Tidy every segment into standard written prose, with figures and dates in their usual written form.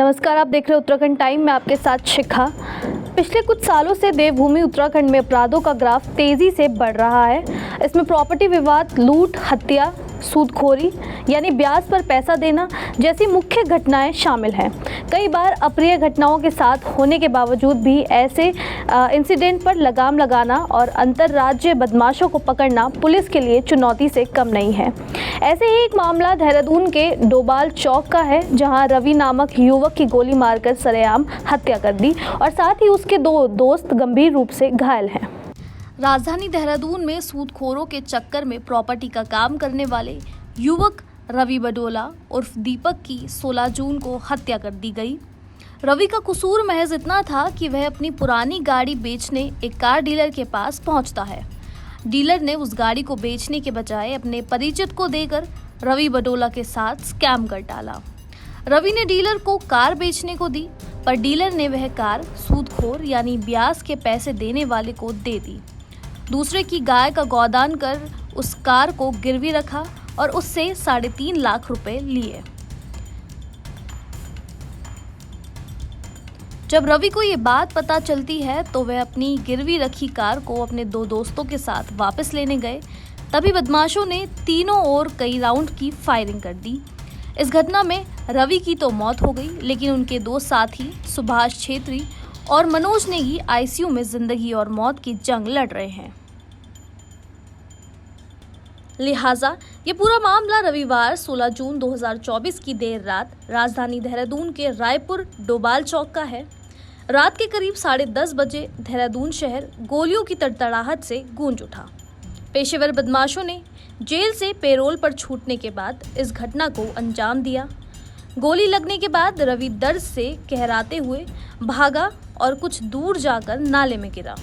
नमस्कार, आप देख रहे हैं उत्तराखंड टाइम में आपके साथ शिखा। पिछले कुछ सालों से देवभूमि उत्तराखंड में अपराधों का ग्राफ तेज़ी से बढ़ रहा है। इसमें प्रॉपर्टी विवाद, लूट, हत्या, सूदखोरी यानी ब्याज पर पैसा देना जैसी मुख्य घटनाएं शामिल हैं। कई बार अप्रिय घटनाओं के साथ होने के बावजूद भी ऐसे इंसिडेंट पर लगाम लगाना और अंतर्राज्यीय बदमाशों को पकड़ना पुलिस के लिए चुनौती से कम नहीं है। ऐसे ही एक मामला देहरादून के डोबाल चौक का है, जहां रवि नामक युवक की गोली मारकर सरेआम हत्या कर दी और साथ ही उसके 2 दोस्त गंभीर रूप से घायल हैं। राजधानी देहरादून में सूदखोरों के चक्कर में प्रॉपर्टी का काम करने वाले युवक रवि बडोला उर्फ दीपक की 16 जून को हत्या कर दी गई। रवि का कसूर महज इतना था कि वह अपनी पुरानी गाड़ी बेचने एक कार डीलर के पास पहुंचता है। डीलर ने उस गाड़ी को बेचने के बजाय अपने परिचित को देकर रवि बडोला के साथ स्कैम कर डाला। रवि ने डीलर को कार बेचने को दी, पर डीलर ने वह कार सूदखोर यानी ब्याज के पैसे देने वाले को दे दी। दूसरे की गाय का गोदान कर उस कार को गिरवी रखा और उससे 3.5 लाख रुपए लिए। जब रवि को ये बात पता चलती है तो वह अपनी गिरवी रखी कार को अपने 2 दोस्तों के साथ वापस लेने गए। तभी बदमाशों ने तीनों ओर कई राउंड की फायरिंग कर दी। इस घटना में रवि की तो मौत हो गई, लेकिन उनके 2 साथी सुभाष छेत्री और मनोज नेगी आईसीयू में जिंदगी और मौत की जंग लड़ रहे हैं। लिहाजा ये पूरा मामला रविवार 16 जून 2024 की देर रात राजधानी देहरादून के रायपुर डोबाल चौक का है। रात के करीब 10:30 बजे देहरादून शहर गोलियों की तड़तड़ाहट से गूंज उठा। पेशेवर बदमाशों ने जेल से पेरोल पर छूटने के बाद इस घटना को अंजाम दिया। गोली लगने के बाद रवि दर्द से कहराते हुए भागा और कुछ दूर जाकर नाले में गिरा।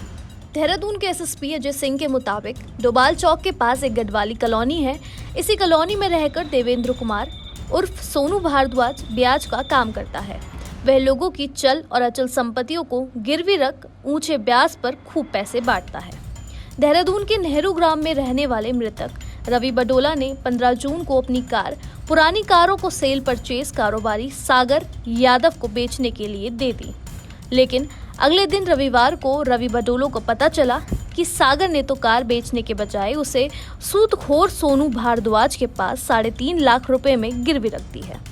देहरादून के एसएसपी अजय सिंह के मुताबिक डोबाल चौक के पास एक गढ़वाली कॉलोनी है। इसी कॉलोनी में रहकर देवेंद्र कुमार उर्फ सोनू भारद्वाज ब्याज का काम करता है। वह लोगों की चल और अचल संपत्तियों को गिरवी रख ऊंचे ब्याज पर खूब पैसे बांटता है। देहरादून के नेहरू ग्राम में रहने वाले मृतक रवि बडोला ने 15 जून को अपनी कार पुरानी कारों को सेल परचेज कारोबारी सागर यादव को बेचने के लिए दे दी। लेकिन अगले दिन रविवार को रवि बडोला को पता चला कि सागर ने तो कार बेचने के बजाय उसे सूदखोर सोनू भारद्वाज के पास 3.5 लाख रुपए में गिरवी रख दी है।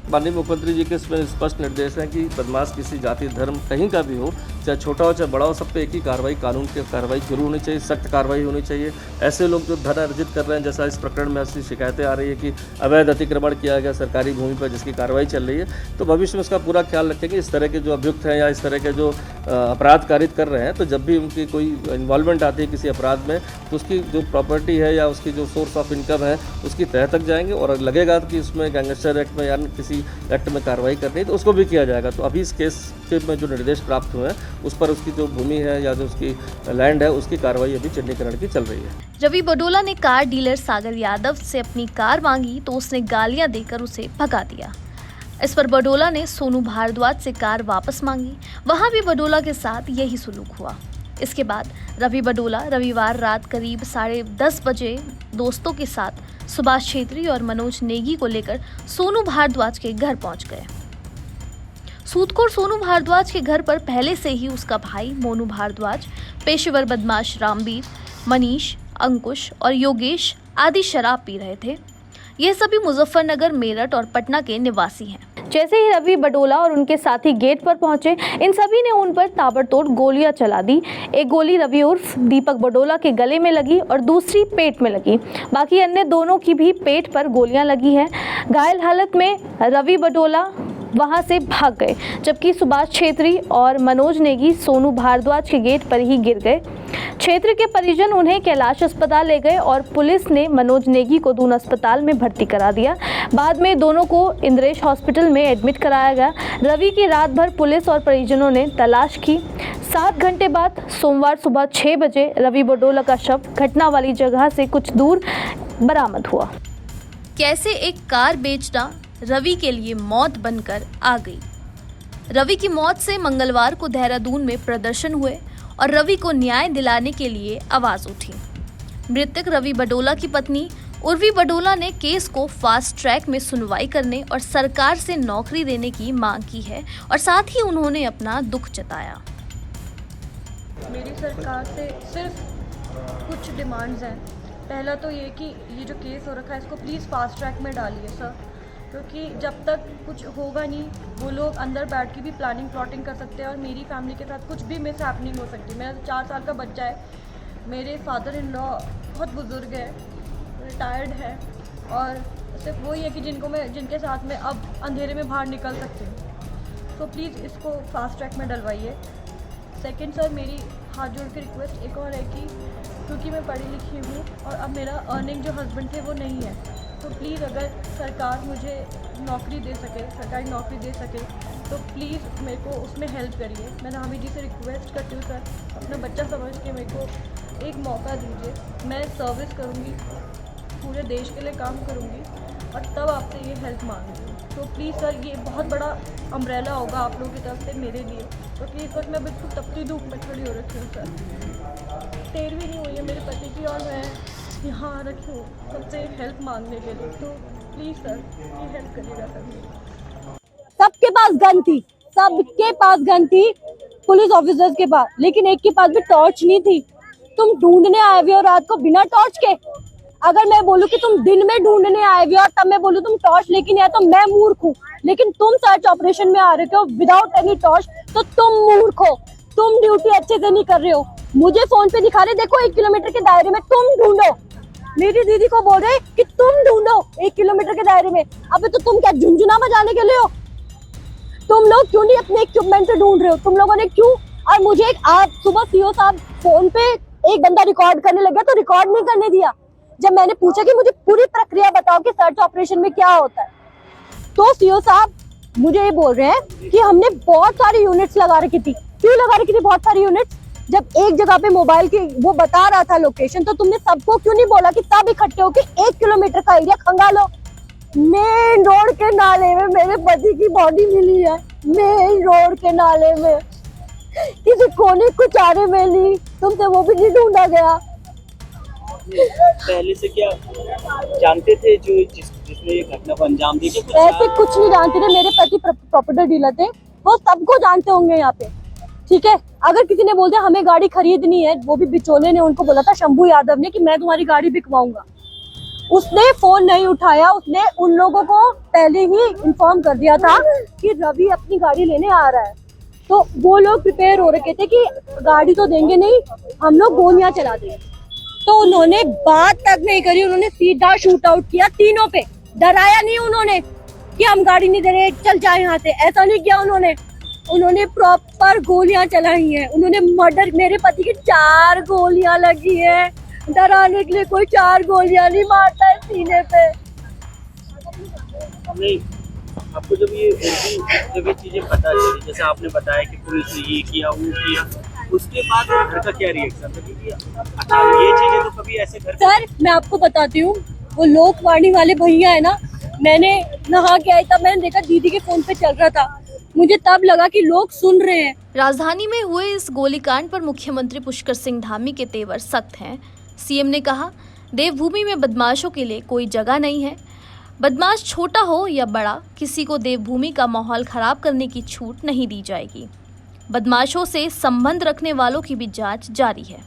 माननीय मुख्यमंत्री जी के इसमें स्पष्ट निर्देश हैं कि बदमाश किसी जाति धर्म कहीं का भी हो, चाहे छोटा हो चाहे बड़ा हो, सब पे एक ही कार्रवाई, कानून की कार्रवाई जरूर होनी चाहिए, सख्त कार्रवाई होनी चाहिए। ऐसे लोग जो धन अर्जित कर रहे हैं, जैसा इस प्रकरण में ऐसी शिकायतें आ रही है कि अवैध अतिक्रमण किया गया सरकारी भूमि पर, जिसकी कार्रवाई चल रही है, तो भविष्य में उसका पूरा ख्याल रखेंगे। इस तरह के जो अभियुक्त हैं या इस तरह के जो अपराध कारित कर रहे हैं, तो जब भी उनकी कोई इन्वॉल्वमेंट आती है किसी अपराध में, तो उसकी जो प्रॉपर्टी है या उसकी जो सोर्स ऑफ इनकम है उसकी तह तक जाएंगे और लगेगा कि उसमें गैंगस्टर एक्ट में या किसी एक्ट में कार्रवाई करनी है तो उसको भी किया जाएगा। तो अभी इस केस के में जो निर्देश प्राप्त हुए हैं उस पर उसकी जो भूमि है या जो उसकी लैंड है उसकी कार्रवाई अभी चिन्हीकरण की चल रही है। रवि बडोला ने कार डीलर सागर यादव से अपनी कार मांगी तो उसने गालियां देकर उसे भगा दिया। इस पर बडोला ने सोनू भारद्वाज से कार वापस मांगी। वहां भी बडोला के साथ यही सुलूक हुआ। इसके बाद रवि बडोला रविवार रात करीब 10:30 बजे दोस्तों के साथ सुभाष छेत्री और मनोज नेगी को लेकर सोनू भारद्वाज के घर पहुंच गए। सूदखोर सोनू भारद्वाज के घर पर पहले से ही उसका भाई मोनू भारद्वाज, पेशेवर बदमाश रामवीर, मनीष, अंकुश और योगेश आदि शराब पी रहे थे। ये सभी मुजफ्फरनगर, मेरठ और पटना के निवासी हैं। जैसे ही रवि बडोला और उनके साथी गेट पर पहुंचे, इन सभी ने उन पर ताबड़तोड़ गोलियां चला दी। एक गोली रवि उर्फ दीपक बडोला के गले में लगी और दूसरी पेट में लगी। बाकी अन्य दोनों की भी पेट पर गोलियां लगी हैं। घायल हालत में रवि बडोला वहां से भाग गए, जबकि सुभाष छेत्री और मनोज नेगी सोनू भारद्वाज के गेट पर ही गिर गए। क्षेत्र के परिजन उन्हें कैलाश अस्पताल ले गए और पुलिस ने मनोज नेगी को दून अस्पताल में भर्ती करा दिया। बाद में दोनों को इंद्रेश हॉस्पिटल में एडमिट कराया गया। रवि की रात भर पुलिस और परिजनों ने तलाश की। 7 घंटे बाद सोमवार सुबह 6 बजे रवि बडोला का शव घटना वाली जगह से कुछ दूर बरामद हुआ। कैसे एक कार बेचना रवि के लिए मौत बनकर आ गई। रवि की मौत से मंगलवार को देहरादून में प्रदर्शन हुए और रवि को न्याय दिलाने के लिए आवाज उठी। मृतक रवि बडोला की पत्नी उर्वी बडोला ने केस को फास्ट ट्रैक में सुनवाई करने और सरकार से नौकरी देने की मांग की है और साथ ही उन्होंने अपना दुख जताया। मेरी सरकार से सिर्फ कुछ डिमांड्स हैं। पहला तो ये कि ये जो केस हो रखा है इसको प्लीज़ फास्ट ट्रैक में डालिए सर, क्योंकि जब तक कुछ होगा नहीं वो लोग अंदर बैठ के भी प्लाटिंग कर सकते हैं और मेरी फैमिली के साथ कुछ भी मिस हैपनिंग हो सकती है। मेरा 4 साल का बच्चा है, मेरे फादर इन लॉ बहुत बुज़ुर्ग है, रिटायर्ड है और सिर्फ वही है कि जिनके साथ में अब अंधेरे में बाहर निकल सकते हैं। तो प्लीज़ इसको फास्ट ट्रैक में डलवाइए। सेकंड सर, मेरी हाथ जोड़ के रिक्वेस्ट एक और है कि क्योंकि मैं पढ़ी लिखी हूँ और अब मेरा अर्निंग जो हस्बैंड थे वो नहीं है, तो प्लीज़ अगर सरकार मुझे नौकरी दे सके, सरकारी नौकरी दे सके तो प्लीज़ मेरे को उसमें हेल्प करिए। मैं धामी जी से रिक्वेस्ट करती हूँ सर, अपना बच्चा समझ के मेरे को एक मौका दीजिए। मैं सर्विस करूँगी, पूरे देश के लिए काम करूँगी और तब आपसे ये हेल्प मांगूंगी। तो प्लीज़ सर, ये बहुत बड़ा अम्ब्रेला होगा आप लोगों की तरफ से मेरे लिए, क्योंकि इस वक्त मैं बिल्कुल तपती धूप में खड़ी हो रखी हूँ सर। देर भी नहीं हुई है मेरे पति की और मैं यहाँ आ रखी हूँ सबसे हेल्प मांगने के लिए। तो प्लीज़ सर, ये हेल्प करिएगा सर मेरी। सबके पास गन थी पुलिस ऑफिसर्स के पास, लेकिन एक के पास भी टॉर्च नहीं थी। तुम ढूंढने आए हुए हो रात को बिना टॉर्च के। अगर मैं बोलूं कि तुम दिन में ढूंढने आए हुए हो तब मैं बोलूं तुम टॉर्च लेके नहीं आए तो मैं मूर्ख हूँ, लेकिन तुम सर्च ऑपरेशन में आ रहे हो विदाउट एनी टॉर्च तो तुम मूर्ख हो। तुम ड्यूटी अच्छे से नहीं कर रहे हो। मुझे फोन पे दिखा रहे, देखो 1 किलोमीटर के दायरे में तुम ढूंढो। मेरी दीदी को बोल रहे कि तुम ढूंढो 1 किलोमीटर के दायरे में। अबे तो तुम क्या झुंझुना बजाने के लिए हो? तुम लोग क्यों नहीं अपने इक्विपमेंट से ढूंढ रहे हो? तुम लोगों ने क्यों? और मुझे आज सुबह सीओ साहब फोन पे एक बंदा रिकॉर्ड करने लगा तो रिकॉर्ड नहीं करने दिया। जब मैंने पूछा कि मुझे पूरी प्रक्रिया बताओ कि सर्च ऑपरेशन में क्या होता है, तो सीओ साहब मुझे ये बोल रहे हैं कि हमने बहुत सारी यूनिट्स लगा रखी थी। क्यों लगा रखी थी बहुत सारी यूनिट्स? जब एक जगह पे मोबाइल की वो बता रहा था लोकेशन, तो तुमने सबको क्यों नहीं बोला कि सब इकट्ठे होके 1 किलोमीटर का एरिया खंगालो? मेन रोड के नाले में मेरे पति की बॉडी मिली है, मेन रोड के नाले में, किसी कोने कुचारे में नहीं, तुमसे वो भी नहीं ढूंढा गया। पहले से क्या जानते थे जो जिसने ये घटना को अंजाम दिया? ऐसे कुछ नहीं जानते थे। मेरे पति प्रॉपर्टी डीलर थे, वो सबको जानते होंगे यहाँ पे, ठीक है। अगर किसी ने बोल दिया हमें गाड़ी खरीदनी है, वो भी बिचौले ने उनको बोला था, शंभू यादव ने, कि मैं तुम्हारी गाड़ी बिकवाऊंगा, उसने फोन नहीं उठाया। उसने उन लोगों को पहले ही इन्फॉर्म कर दिया था कि रवि अपनी गाड़ी लेने आ रहा है, तो वो लोग प्रिपेयर हो रखे थे कि गाड़ी तो देंगे नहीं, हम लोग गोलियां चला देंगे। तो उन्होंने बात तक नहीं करी, उन्होंने सीधा शूट आउट किया तीनों पे। डराया नहीं उन्होंने कि हम गाड़ी नहीं दे रहे, चल जाए यहाँ से, ऐसा नहीं किया उन्होंने प्रॉपर गोलियां चलाई हैं। उन्होंने मर्डर, मेरे पति की 4 गोलियां लगी है। डराने के लिए कोई 4 गोलियां नहीं मारता है सीने पे। नहीं, आपको जब ये चीजें पता चली, जैसे आपने बताया कि पुलिस ने ये किया वो किया, उसके बाद घर का क्या रिएक्शन था? क्योंकि ये चीजें तो कभी ऐसे घर सर मैं आपको बताती हूँ, वो लोकवाणी वाले भैया है ना, मैंने नहा के आई तब मैंने देखा दीदी के फोन पे चल रहा था, मुझे तब लगा कि लोग सुन रहे हैं। राजधानी में हुए इस गोलीकांड पर मुख्यमंत्री पुष्कर सिंह धामी के तेवर सख्त हैं। सीएम ने कहा, देवभूमि में बदमाशों के लिए कोई जगह नहीं है। बदमाश छोटा हो या बड़ा, किसी को देवभूमि का माहौल खराब करने की छूट नहीं दी जाएगी। बदमाशों से संबंध रखने वालों की भी जांच जारी है।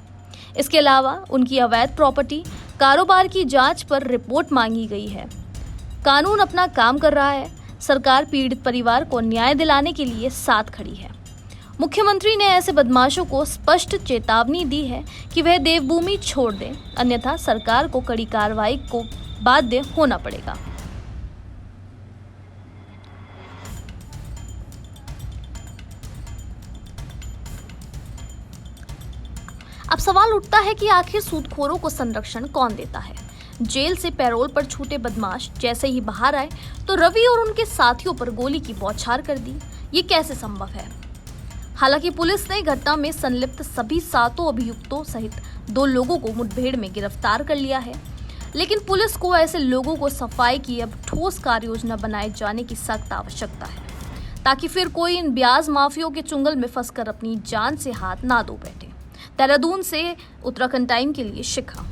इसके अलावा उनकी अवैध प्रॉपर्टी कारोबार की जांच पर रिपोर्ट मांगी गई है। कानून अपना काम कर रहा है। सरकार पीड़ित परिवार को न्याय दिलाने के लिए साथ खड़ी है। मुख्यमंत्री ने ऐसे बदमाशों को स्पष्ट चेतावनी दी है कि वह देवभूमि छोड़ दें, अन्यथा सरकार को कड़ी कार्रवाई को बाध्य होना पड़ेगा। अब सवाल उठता है कि आखिर सूदखोरों को संरक्षण कौन देता है? जेल से पैरोल पर छूटे बदमाश जैसे ही बाहर आए तो रवि और उनके साथियों पर गोली की बौछार कर दी। ये कैसे संभव है? हालांकि पुलिस ने घटना में संलिप्त सभी 7 अभियुक्तों सहित 2 लोगों को मुठभेड़ में गिरफ्तार कर लिया है, लेकिन पुलिस को ऐसे लोगों को सफाई की अब ठोस कार्य योजना बनाए जाने की सख्त आवश्यकता है, ताकि फिर कोई इन ब्याज माफियों के चुंगल में फंसकर अपनी जान से हाथ ना धो बैठे। देहरादून से उत्तराखंड टाइम के लिए शिखा।